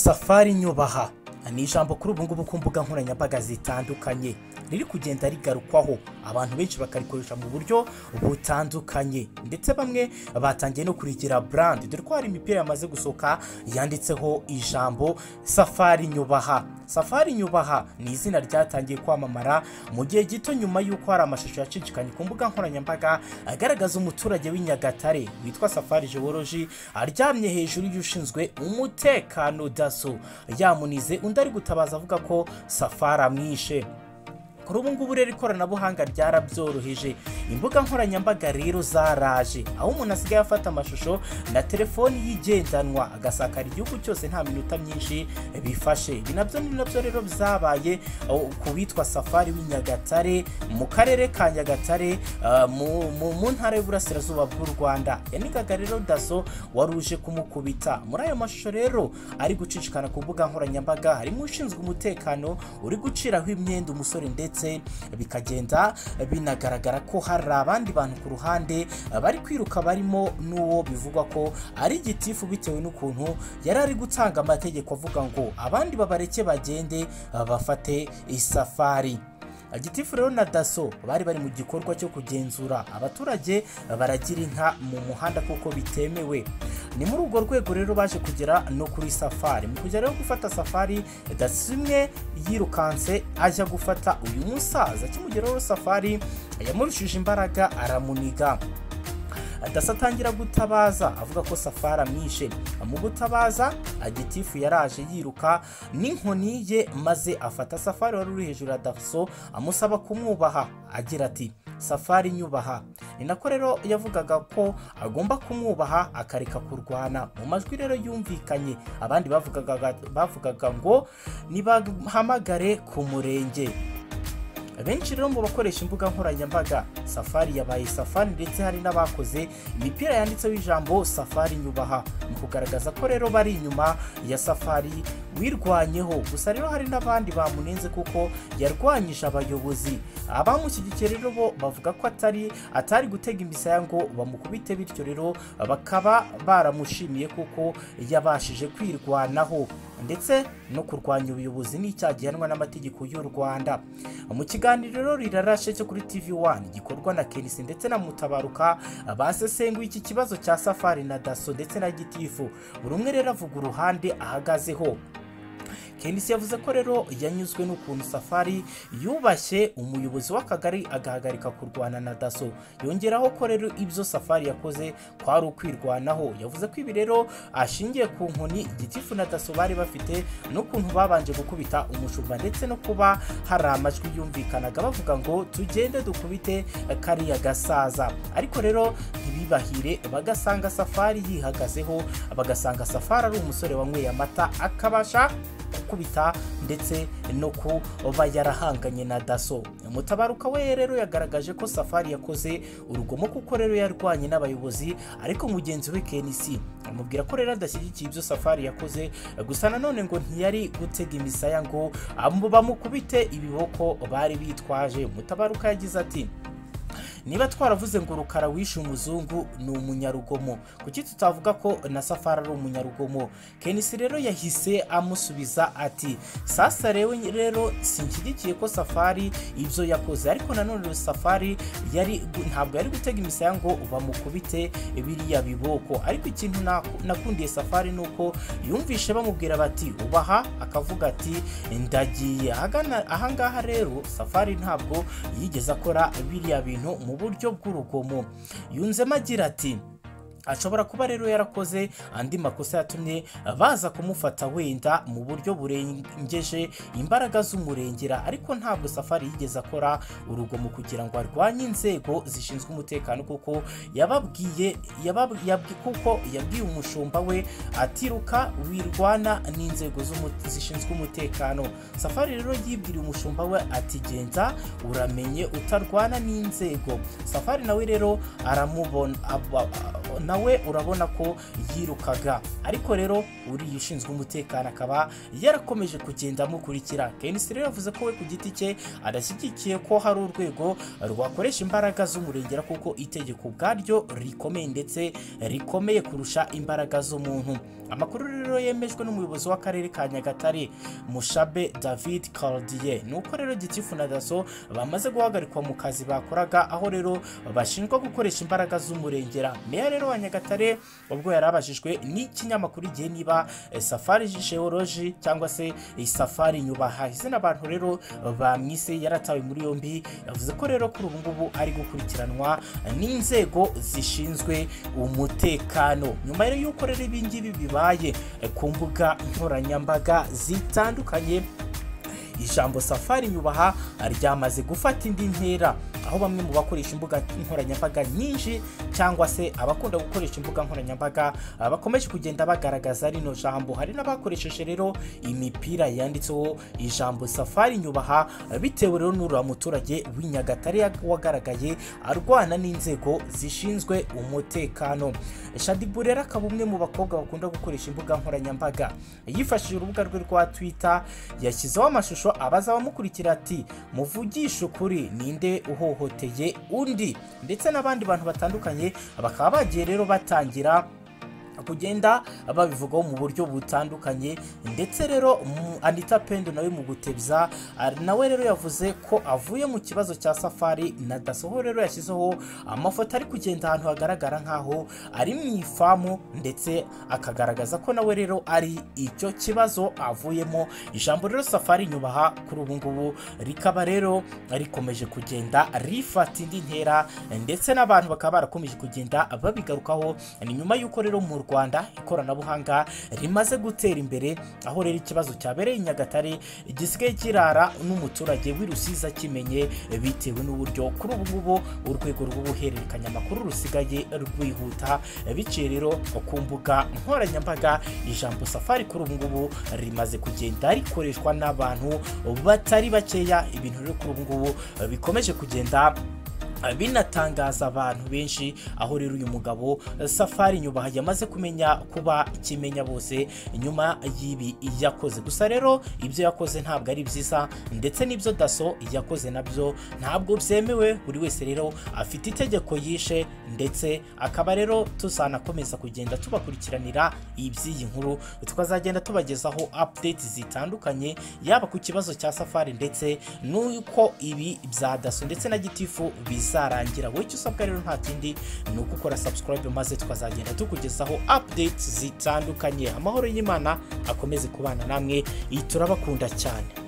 Safari nyubaha ni ijambo kuri ubu ngubu ku mbuga nkoranyambaga zitandukanye riri kugenda rigarukwaho, abantu benshi bakarikoresha mu buryo butandukanye, ndetse bamwe batangiye no kurigira brand, dore ko hari imipira yamaze gusoka yanditseho ijambo Safari nyubaha. Safari nyubaha ni izina ryatangiye kwamamara mu gihe gito nyuma y'uko hari amashusho yacicikanye ku mbuga nkoranyambaga agaragaza umuturage w'Inyagatare witwa Safari Geology aryamye hejuru y'ushinzwe umutekano daso yamunize, undi ari gutabaza avuga ko Safari amwishe. Kuri ubu ngubu rero ikoranabuhanga ryarabyoroheje, imbuga nkoranyambaga rero zaraje aho umuntu asigaye afata amashusho na telefoni yigendanwa agasakara igihugu cyose nta minota myinshi bifashe. Ibi nabyo rero byabaye ku witwa Safari w'Inyagatare mu karere ka Nyagatare mu ntara y'Uburasirazuba bw'u Rwanda. Yanigaga rero daso waruje kumukubita. Muri ayo mashusho rero ari gucicikana ku mbuga nkoranyambaga harimo ushinzwe umutekano uri guciraho imyenda umusore, ndetse bikagenda binagaragara ko hari abandi bantu ku ruhande bari kwiruka, barimo n'uwo bivugwa ko ari gitifu bitewe n'ukuntu yari ari gutanga amategeko avuga ngo abandi babareke bagende bafate isafari. Gitifu rero na daso bari mu gikorwa cyo kugenzura abaturage baragira inka mu muhanda kuko bitemewe. Ni muri urwo rwego rero baje kugera no kuri Safari. Mu kujya rero gufata Safari, daso imwe yirukanse ajya gufata uyu musaza. Kimugeraho Safari yamurushije imbaraga aramuniga. Daso atangira gutabaza avuga ko Safari amwishe. Mu gutabaza Gitifu yaraje yiruka n'inkoni ye maze afata Safari wari uri hejuru ya daso amusaba kumwubaha agira ati Safari nyubaha. Ni nako rero yavugaga ko agomba kumwubaha akareka kurwana. Mu majwi rero yumvikanye abandi bavugaga ngo nibahamagare ku murenge. Benshi rero mu bakoresha imbuga nkoranyambaga Safari yabaye Safari, ndetse hari n'abakoze imipira yanditseho ijambo Safari nyubaha mu kugaragaza ko rero bari inyuma ya Safari wirwanyeho. Gusa rero hari n'abandi bamunenze kuko yarwanyije abayobozi. Abamushyigikiye rero bo bavuga ko atari gutega imisaya ngo bamukubite, bityo rero bakaba baramushimiye kuko yabashije kwirwanaho, ndetse no kurwanya ubuyobozi n'icyaha gihanwa n'amategeko y'u Rwanda. Mu kiganiro rero rirarashe cyo kuri TV1 gikorwa na Kenisi ndetse na Mutabaruka basesenguye iki kibazo cya Safari na daso ndetse na Gitifu, buri umwe rero avuga uruhande ahagazeho. Kenisi yavuze ko rero yanyuzwe n'ukuntu Safari yubashye umuyobozi w'akagari agahagarika kurwana na daso. Yongeraho ko rero ibyo Safari yakoze kwari ukwirwanaho. Yavuze ko ibi rero ashingiye ku nkoni Gitifu na daso bari bafite n'ukuntu babanje gukubita umushumba, ndetse no kuba hari amajwi yumvikanaga bavuga ngo tugende dukubite kariya gasaza. Ariko rero ntibibahire bagasanga Safari yihagazeho, bagasanga Safari ari umusore wanyweye amata akabasha gukubita ndetse no kuba yarahanganye na daso. Mutabaruka we rero yagaragaje ko Safari yakoze urugomo kuko rero yarwanye n'abayobozi, ariko mugenzi we Kenisi amubwira ko rero adashyigikiye ibyo Safari yakoze. Gusa nanone ngo ntiyari gutega imisaya ngo bamukubite ibiboko bari bitwaje. Mutabaruka yagize ati niba twaravuze ngo Rukara wishe umuzungu ni umunyarugomo, kuki tutavuga ko na Safari ari umunyarugomo? Kenisi rero yahise amusubiza ati sasa rero sinshyigikiye ko Safari ibyo yakoze, ariko nanone Safari ntabwo yari gutega imisaya ngo bamukubite biriya biboko. Ariko ikintu nakundiye Safari nuko yumvishe bamubwira bati ubaha, akavuga ati ndagiye. Ahangaha rero Safari ntabwo yigeze akora biriya bintu mu buryo bw'urugomo. Yunzemo agira ati ashobora kuba rero yarakoze andi makosa yatumye baza kumufata wenda mu buryo burengeje imbaraga z'umurengera, ariko ntabwo Safari yigeze akora urugomo kugira ngo arwanye inzego zishinzwe umutekano, kuko yabwiye umushumba we atiruka wirwana n'inzego zishinzwe umutekano. Safari rero yibwiriye umushumba we ati genza uramenye utarwana n'inzego. Safari nawe rero aramubona nawe urabona ko yirukaga, ariko rero uriya ushinzwe umutekano akaba yarakomeje kugenda amukurikira. Kenisi rero yavuze ko we ku giti cye adashyigikiye ko hari urwego rwakoresha imbaraga z'umurengera, kuko itegeko ubwaryo rikomeye ndetse rikomeye kurusha imbaraga z'umuntu. amakuru rero yemejwe n'umuyobozi w'akarere ka Nyagatare Mushabe David Cardier nuko rero gitifu na daso bamaze guhagarikwa mu kazi bakoraga, aho rero bashinjwa gukoresha imbaraga z'umurengera. Meya rero wa Nyagatare ubwo yarabajijwe n'ikinyamakuru igihe niba Safari Geology cyangwa se Safari Nyubaha izina abantu rero bamwise yaratawe muri yombi, yavuze ko rero kuri ubu ngubu ari gukurikiranwa n'inzego zishinzwe umutekano. Nyuma rero y'uko rero ibingibi bibaye ku mbuga nkoranyambaga zitandukanye, ijambo Safari Nyubaha ryamaze gufata indi ntera, aho bamwe mu bakoresha imbuga nkoranyambaga nyinshi cyangwa se abakunda gukoresha imbuga nkoranyambaga bakomeje kugenda bagaragaza rino jambo. Hari n'abakoresheje rero imipira yanditseho ijambo Safari Nyubaha bitewe rero n'uriya muturage w'Inyagatare wagaragaye arwana n'inzego zishinzwe umutekano. Shadibu rero akaba umwe mu bakobwa bakunda gukoresha imbuga nkoranyambaga, yifashishije urubuga rwe rwa Twitter yashyizeho amashusho abaza abamukurikira ati muvugisha ukuri ninde uhohoteye undi, ndetse n'abandi bantu batandukanye bakaba bagiye rero batangira kugenda babivugaho mu buryo butandukanye. Ndetse rero Anita Pendo nawe mu gutebya nawe rero yavuze ko avuye mu kibazo cya Safari na Daso, rero yashyizeho amafoto ari kugenda ahantu hagaragara nkaho ari mu ifamu, ndetse akagaragaza ko nawe rero ari icyo kibazo avuyemo. Ijambo rero Safari Nyubaha kuri ubu ngubu rikaba rero rikomeje kugenda rifata indi ntera, ndetse n'abantu bakaba barakomeje kugenda babigarukaho. Ni nyuma y'uko rero mu Rwanda ikoranabuhanga rimaze gutera imbere, aho rero ikibazo cyabereye Nyagatare gisigaye kirara n'umuturage w'Irusiza kimenye, bitewe n'uburyo kuri ubu ngubu urwego rw'ubuhererekanya amakuru rusigaye rwihuta biciye rero ku mbuga nkoranyambaga. Ijambo Safari kuri ubu ngubu rimaze kugenda rikoreshwa n'abantu batari bakeya, ibintu rero kuri ubu ngubu bikomeje kugenda binatangaza abantu benshi, aho rero uyu mugabo Safari Nyubaha yamaze kumenya kuba ikimenya bose nyuma y'ibi yakoze. Gusa rero ibyo yakoze ntabwo ari byiza, ndetse n'ibyo Daso yakoze nabyo ntabwo byemewe. Buri wese rero afite itegeko yishe, ndetse akaba rero tuzanakomeza kugenda tubakurikiranira iby'iyi nkuru, tukazagenda tubagezaho update zitandukanye, yaba ku kibazo cya Safari ndetse n'uko ibi bya Daso ndetse na gitifu bizarangira. Wowe icyo usabwa rero nta kindi ni ugukora subscribe, maze tukazagenda tukugezaho updates zitandukanye. Amahoro y'Imana akomeze kubana namwe, turabakunda cyane.